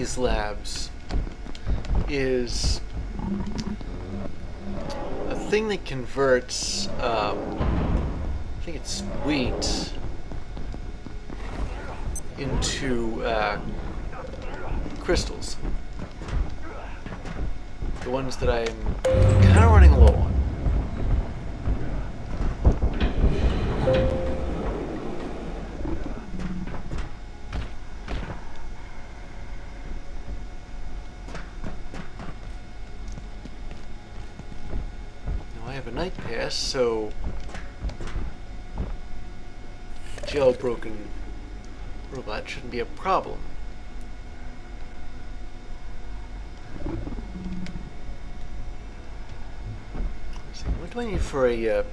these labs is a thing that converts, I think it's wheat, into crystals. The ones that I'm kind of running low on. Now I have a night pass, so jailbroken robot shouldn't be a problem. What do I need for a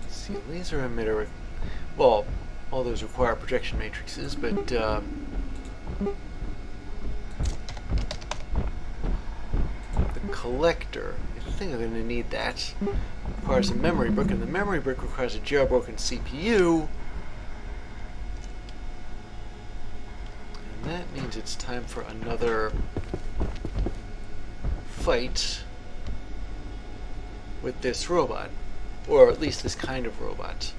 let's see, laser emitter? Well, all those require projection matrices, but the collector, I think I'm going to need that. Requires a memory brick, and the memory brick requires a jailbroken CPU. And that means it's time for another fight with this robot, or at least this kind of robot.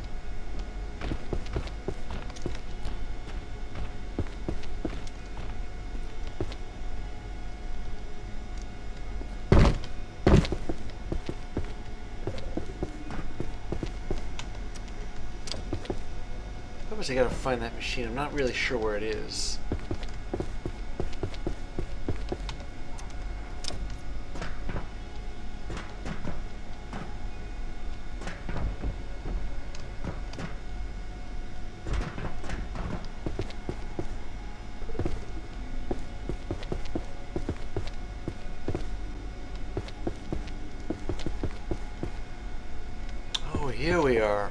I gotta find that machine. I'm not really sure where it is. Oh, here we are.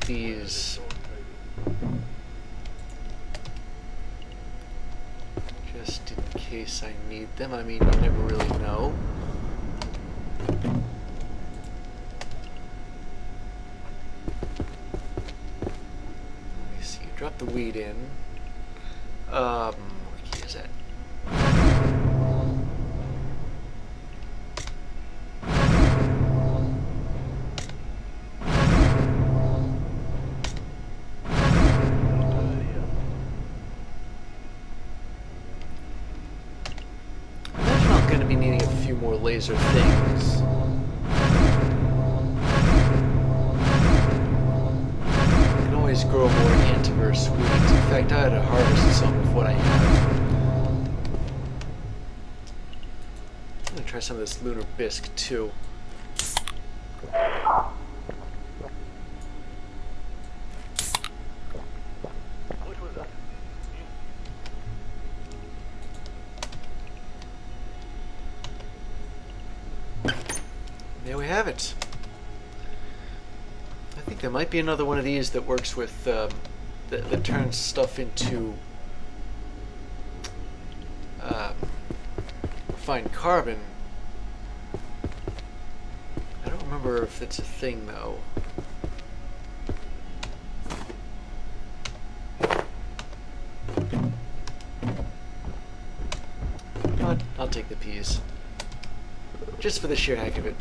These just in case I need them. I mean, you never really know. Let me see. Drop the weed in. What key is that? Laser things. I can always grow more antiverse weeds. In fact, I had to harvest some of what I have. I'm gonna try some of this lunar bisque too. There we have it. I think there might be another one of these that works with, that turns stuff into refined carbon. I don't remember if it's a thing though. I'll take the peas. Just for the sheer heck of it.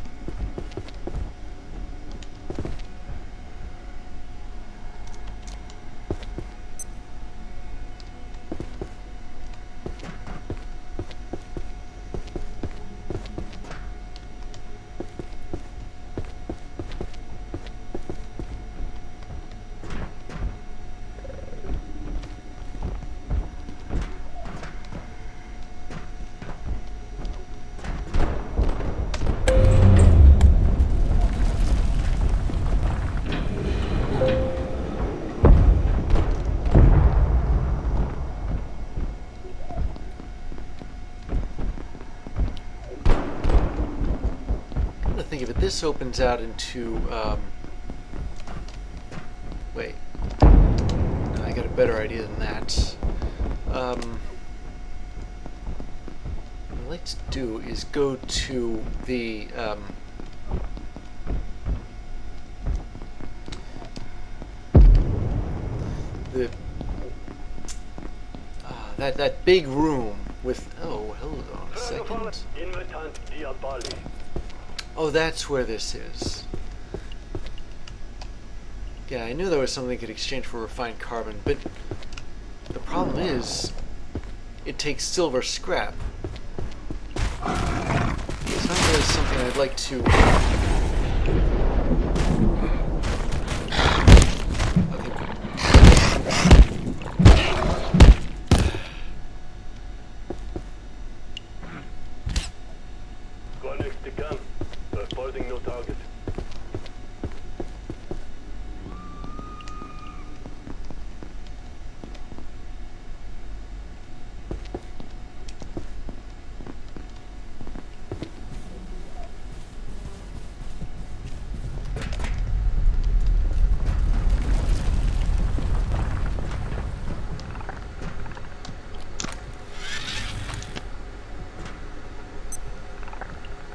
this opens out into, wait. No, I got a better idea than that. What I'd like to do is go to the, that big room with, oh, hold on a second. Oh, that's where this is. Yeah, I knew there was something you could exchange for refined carbon, but the problem is, it takes silver scrap. It's not really something I'd like to...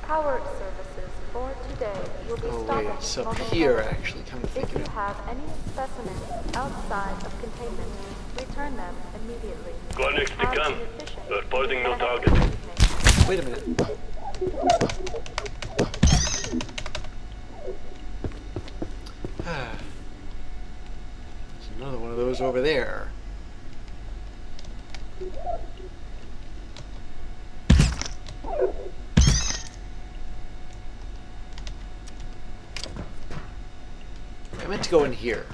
Power services for today will be Oh stopping wait, it's up momentarily. here actually, come to think If of you it. have any specimens outside of containment, return them immediately. Connect the Have gun. an efficient Reporting no and target. evening. Wait a minute. There's another one of those over there. I meant to go in here.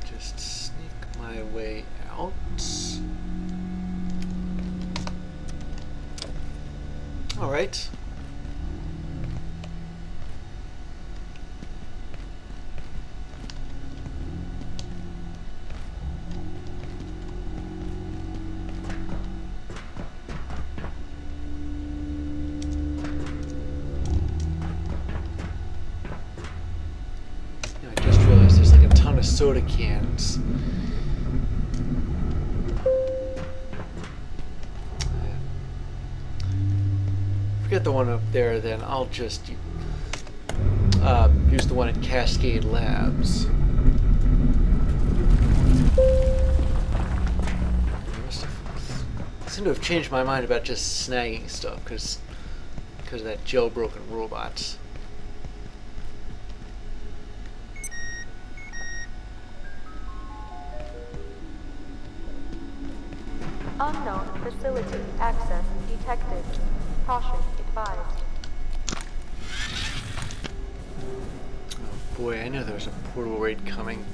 Just sneak my way out. All right. I just realized there's like a ton of soda cans. Forget the one up there, then I'll just use the one at Cascade Labs. I seem to have changed my mind about just snagging stuff because of that jailbroken robot. Unknown facility access detected. Caution advised. Oh boy, I knew there was a portal raid coming.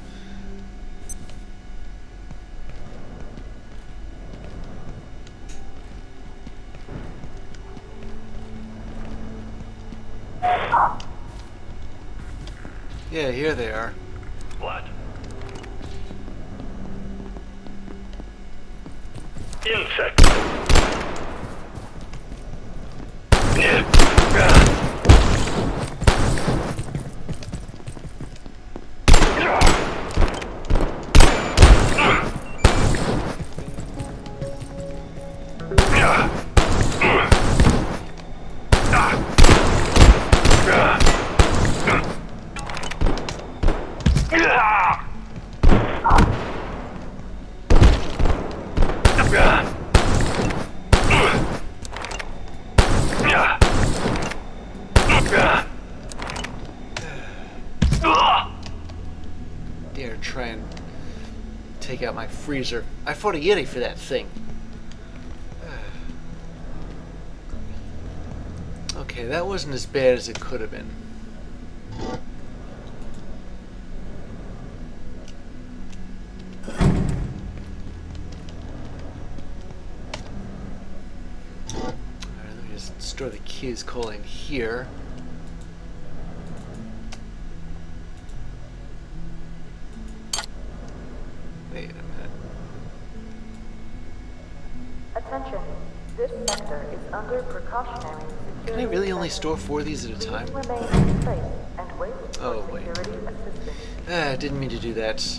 Yeah, here they are. What? Insect. Dare try and take out my freezer. I fought a Yeti for that thing. Okay, that wasn't as bad as it could have been. store the keys calling here. Wait a minute. Attention. This sector is under precautionary security. Can I really only measures. store 4 of these at a Please time? remain in place and wait for Oh, wait. security assistance. Ah, didn't mean to do that.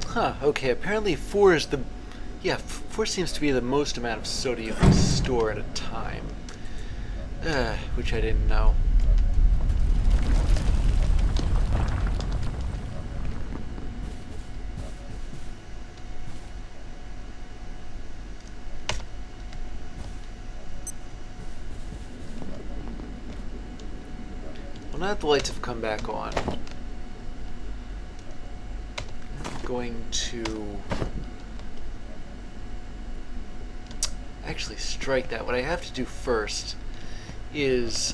Huh, okay, apparently 4 is the... Yeah, 4 seems to be the most amount of soda you can store at a time. Which I didn't know. Well, now that the lights have come back on, going to actually strike that. What I have to do first is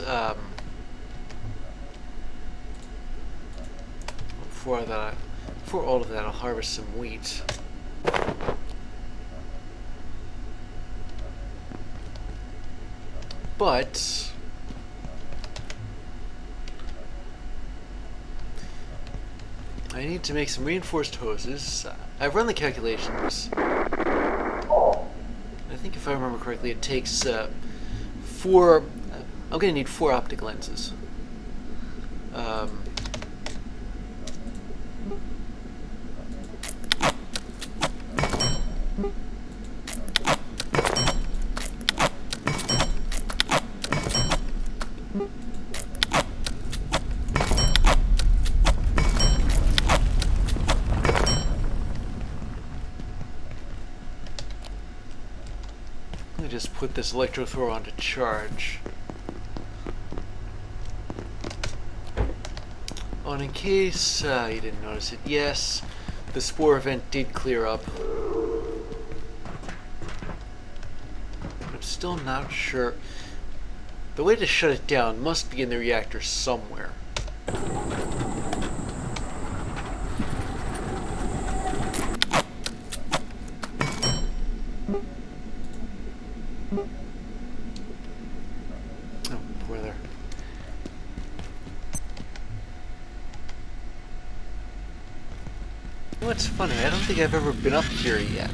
before all of that, I'll harvest some wheat. But I need to make some reinforced hoses. I've run the calculations. I think if I remember correctly, it takes 4... I'm going to need 4 optic lenses. Let me just put this electro thrower on to charge. Oh, and in case you didn't notice it, yes, the spore vent did clear up. I'm still not sure. The way to shut it down must be in the reactor somewhere. Oh, poor there. You know what's funny? I don't think I've ever been up here yet.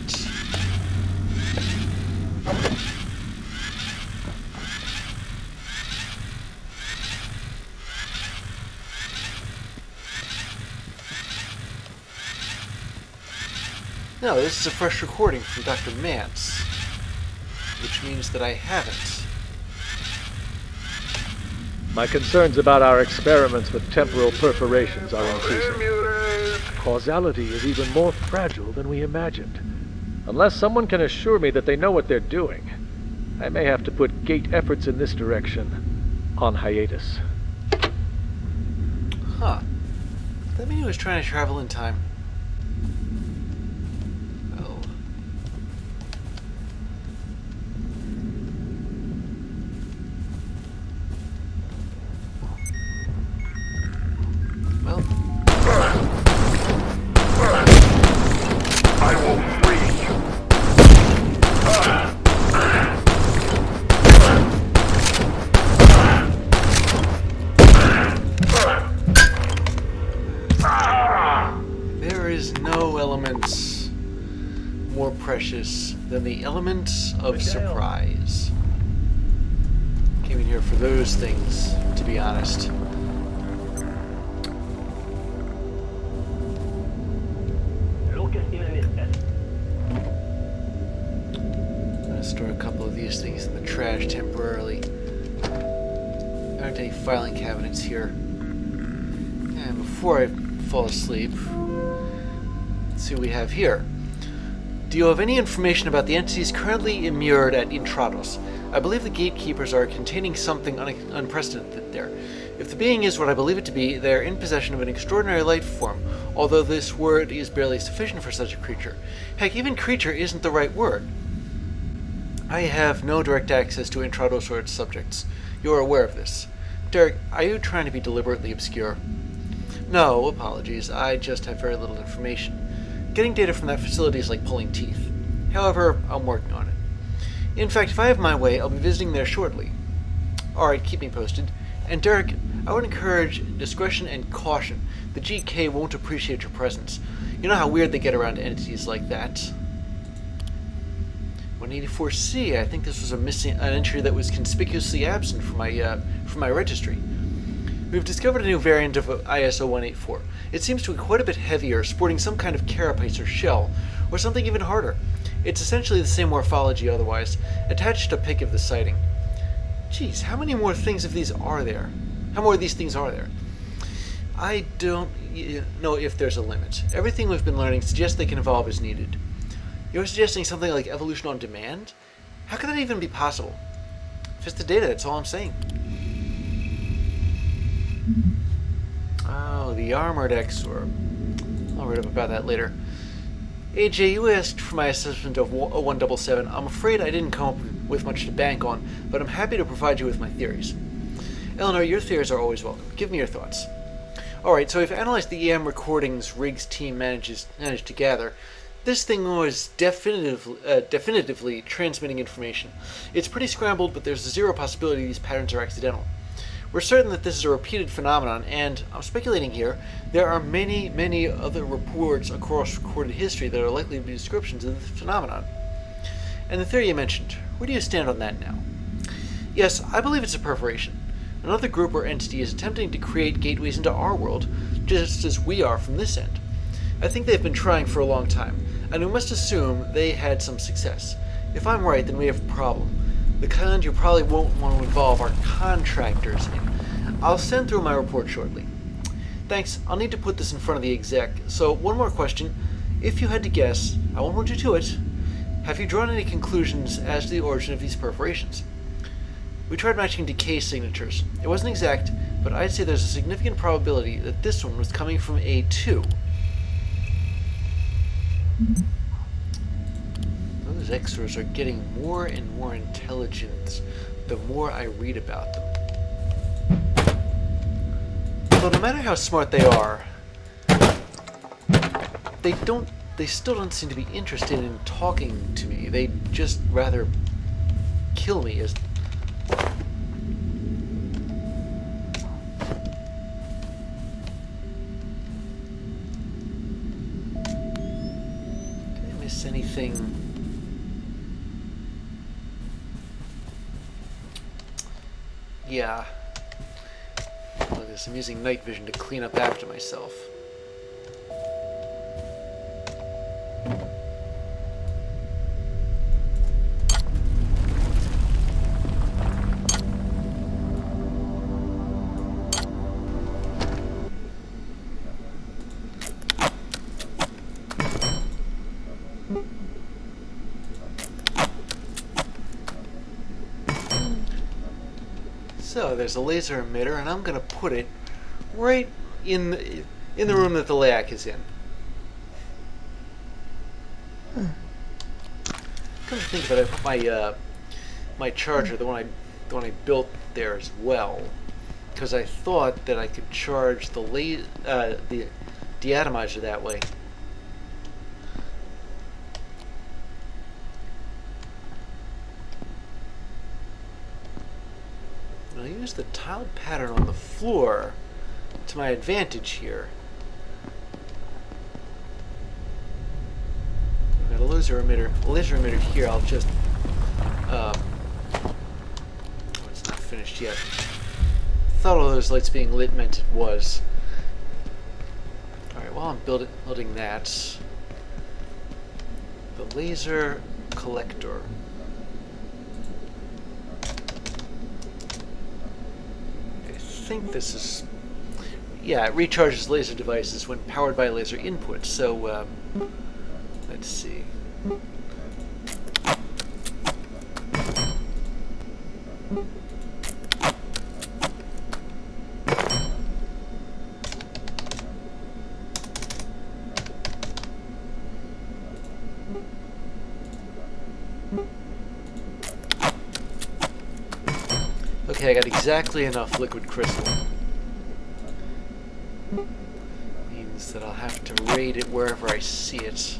No, this is a fresh recording from Dr. Mance, which means that I haven't. My concerns about our experiments with temporal perforations are increasing. Causality is even more fragile than we imagined. Unless someone can assure me that they know what they're doing, I may have to put gate efforts in this direction on hiatus. Huh. That mean he was trying to travel in time. Oh. Well. I will free you. There is no element more precious than the element of surprise. Came in here for those things, to be honest. I'm gonna store a couple of these things in the trash temporarily. There aren't any filing cabinets here. And before I fall asleep, let's see what we have here. Do you have any information about the entities currently immured at Intrados? I believe the gatekeepers are containing something unprecedented there. If the being is what I believe it to be, they are in possession of an extraordinary life form, although this word is barely sufficient for such a creature. Heck, even creature isn't the right word. I have no direct access to Intrados or its subjects. You are aware of this. Derek, are you trying to be deliberately obscure? No, apologies. I just have very little information. Getting data from that facility is like pulling teeth. However, I'm working on it. In fact, if I have my way, I'll be visiting there shortly. Alright, keep me posted. And Derek, I would encourage discretion and caution. The GK won't appreciate your presence. You know how weird they get around entities like that. 184C, I think this was an entry that was conspicuously absent from my registry. We've discovered a new variant of ISO 184. It seems to be quite a bit heavier, sporting some kind of carapace or shell, or something even harder. It's essentially the same morphology otherwise. Attached a pic of the sighting. Geez, how many more things of these are there? How more of these things are there? I don't know if there's a limit. Everything we've been learning suggests they can evolve as needed. You're suggesting something like evolution on demand? How can that even be possible? If it's the data, that's all I'm saying. Oh, the armored Exor. I'll read up about that later. AJ, you asked for my assessment of 177. I'm afraid I didn't come up with much to bank on, but I'm happy to provide you with my theories. Eleanor, your theories are always welcome. Give me your thoughts. Alright, so we've analyzed the EM recordings Riggs' team managed to gather. This thing was definitively transmitting information. It's pretty scrambled, but there's a zero possibility these patterns are accidental. We're certain that this is a repeated phenomenon, and I'm speculating here, there are many, many other reports across recorded history that are likely to be descriptions of this phenomenon. And the theory you mentioned, where do you stand on that now? Yes, I believe it's a perforation. Another group or entity is attempting to create gateways into our world, just as we are from this end. I think they've been trying for a long time, and we must assume they had some success. If I'm right, then we have a problem. The kind you probably won't want to involve our contractors in. I'll send through my report shortly. Thanks, I'll need to put this in front of the exec. So, one more question. If you had to guess, I won't hold you to it. Have you drawn any conclusions as to the origin of these perforations? We tried matching decay signatures. It wasn't exact, but I'd say there's a significant probability that this one was coming from A2. Those Exors are getting more and more intelligent the more I read about them. Although no matter how smart they are, they still don't seem to be interested in talking to me. They'd just rather kill me as... anything. Yeah. Look at this. I'm using night vision to clean up after myself. So there's a laser emitter, and I'm gonna put it right in the room that the LAC is in. Come to think about it, I put my charger, the one I built there as well, because I thought that I could charge the deatomizer that way. I'll use the tiled pattern on the floor to my advantage here. I've got a laser emitter here. I'll just oh, it's not finished yet. Thought all those lights being lit meant it was. Alright, while I'm building that, the laser collector. I think this is... Yeah, it recharges laser devices when powered by laser input, so, let's see. Okay, I got exactly enough liquid crystal. Means that I'll have to raid it wherever I see it.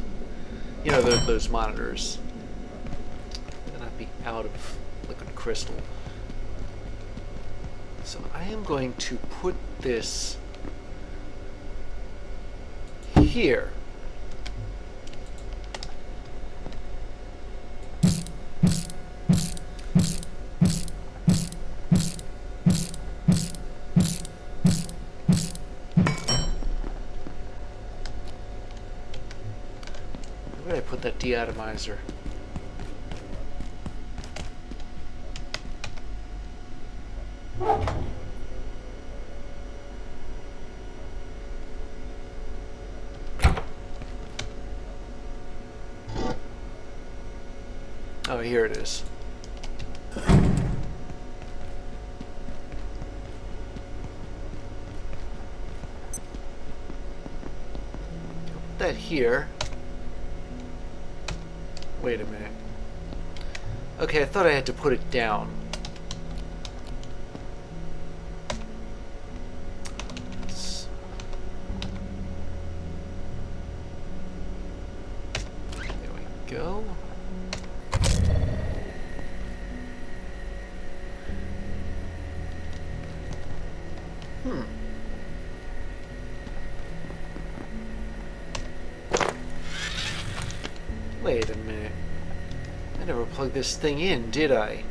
You know, those monitors. Then I'd be out of liquid crystal. So I am going to put this here. Where did I put that deatomizer? Oh, here it is. Put that here. Wait a minute. Okay, I thought I had to put it down. There we go. Wait a minute. I never plugged this thing in, did I?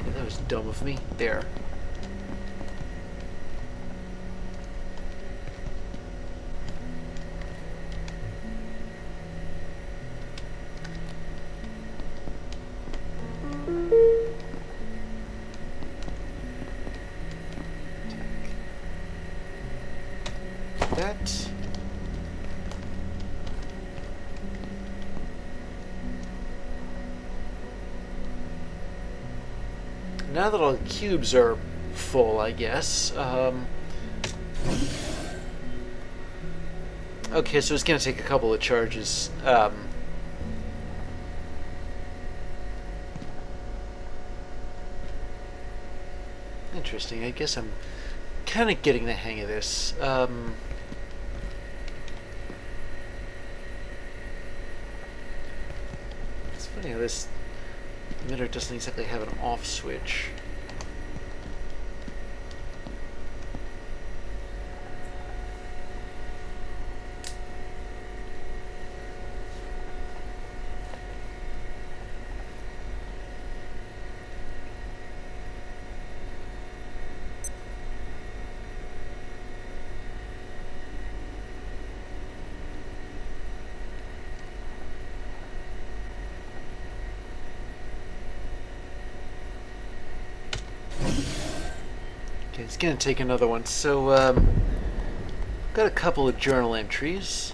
Yeah, that was dumb of me. There. That. Now that all the cubes are full, I guess. Okay, so it's going to take a couple of charges. Interesting. I guess I'm kind of getting the hang of this. It's funny how this emitter doesn't exactly have an off switch. Okay, it's gonna take another one. So, got a couple of journal entries.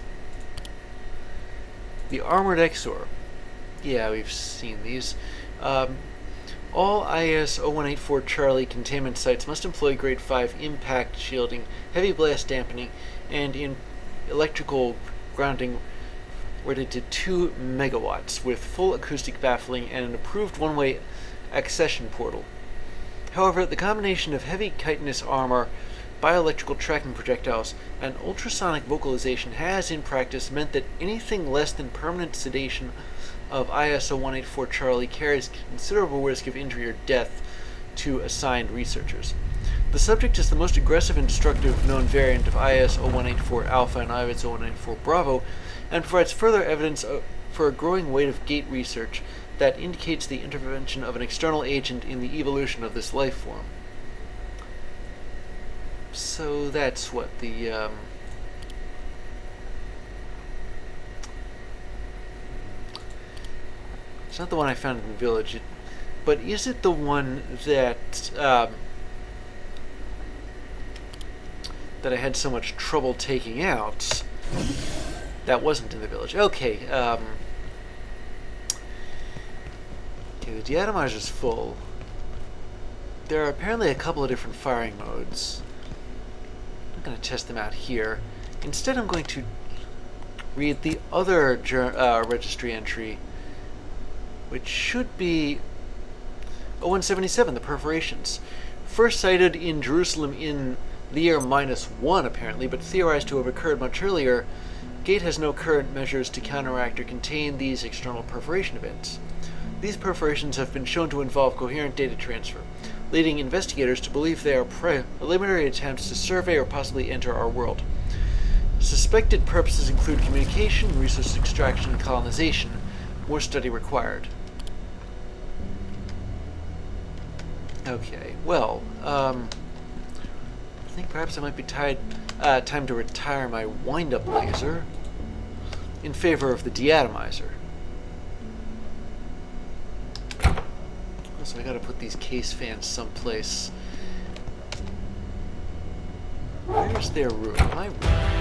The Armored Exor. Yeah, we've seen these. All IS-0184 Charlie containment sites must employ Grade 5 impact shielding, heavy blast dampening, and in electrical grounding rated to 2 megawatts with full acoustic baffling and an approved one-way accession portal. However, the combination of heavy chitinous armor, bioelectrical tracking projectiles, and ultrasonic vocalization has, in practice, meant that anything less than permanent sedation of IS-0184 Charlie carries considerable risk of injury or death to assigned researchers. The subject is the most aggressive and destructive known variant of IS-0184 Alpha and IS-0184 Bravo, and provides further evidence for a growing weight of gate research that indicates the intervention of an external agent in the evolution of this life form. So that's what the it's not the one I found in the village, but is it the one that that I had so much trouble taking out? That wasn't in the village. Okay, okay, the deatomizer's full. There are apparently a couple of different firing modes. I'm going to test them out here. Instead, I'm going to read the other registry entry, which should be 0177, the perforations. First sighted in Jerusalem in the year -1, apparently, but theorized to have occurred much earlier. Gate has no current measures to counteract or contain these external perforation events. These perforations have been shown to involve coherent data transfer, leading investigators to believe they are preliminary attempts to survey or possibly enter our world. Suspected purposes include communication, resource extraction, and colonization. More study required. Okay, well, I think perhaps I might be time to retire my wind-up laser in favor of the deatomizer. So I gotta put these case fans someplace. Where's their room? My room.